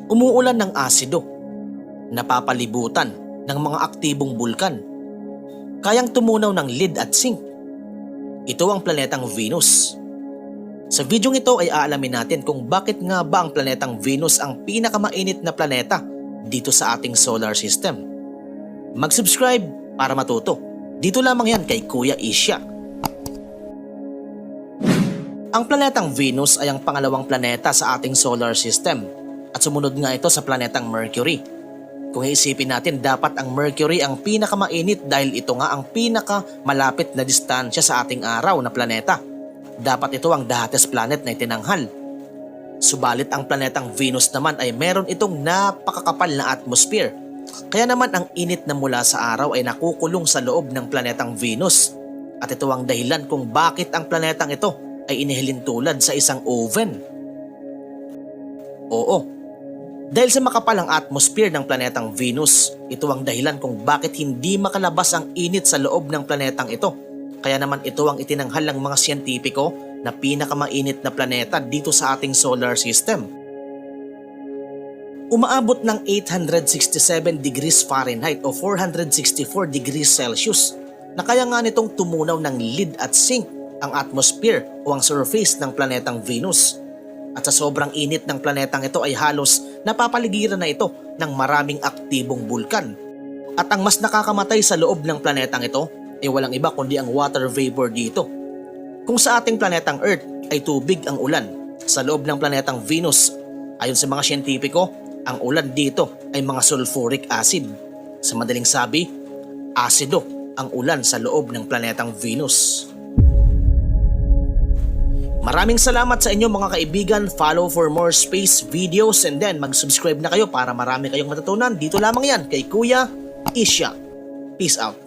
Umuulan ng asido, napapalibutan ng mga aktibong bulkan, kayang tumunaw ng lead at zinc. Ito ang planetang Venus. Sa videong ito ay aalamin natin kung bakit nga ba ang planetang Venus ang pinakamainit na planeta dito sa ating solar system. Mag-subscribe para matuto. Dito lamang yan kay Kuya Isya. Ang planetang Venus ay ang pangalawang planeta sa ating solar system at sumunod nga ito sa planetang Mercury. Kung iisipin natin, dapat ang Mercury ang pinakamainit dahil ito nga ang pinakamalapit na distansya sa ating araw na planeta. Dapat ito ang the hottest planet na itinanghal. Subalit ang planetang Venus naman ay meron itong napakakapal na atmosphere. Kaya naman ang init na mula sa araw ay nakukulong sa loob ng planetang Venus. At ito ang dahilan kung bakit ang planetang ito ay inihilin tulad sa isang oven. Oo, dahil sa makapal ang atmosphere ng planetang Venus, ito ang dahilan kung bakit hindi makalabas ang init sa loob ng planetang ito. Kaya naman ito ang itinanghal ng mga siyentipiko na pinakamainit na planeta dito sa ating solar system. Umaabot ng 867 degrees Fahrenheit o 464 degrees Celsius na kaya nga nitong tumunaw ng lead at zinc ang atmosphere o ang surface ng planetang Venus. At sa sobrang init ng planetang ito ay halos napapaligiran na ito ng maraming aktibong bulkan. At ang mas nakakamatay sa loob ng planetang ito ay walang iba kundi ang water vapor dito. Kung sa ating planetang Earth ay tubig ang ulan, sa loob ng planetang Venus, ayon sa mga siyentipiko, ang ulan dito ay mga sulfuric acid. Sa madaling sabi, asido ang ulan sa loob ng planetang Venus. Maraming salamat sa inyo mga kaibigan. Follow for more space videos and then mag-subscribe na kayo para marami kayong matutunan. Dito lamang yan kay Kuya Isya. Peace out.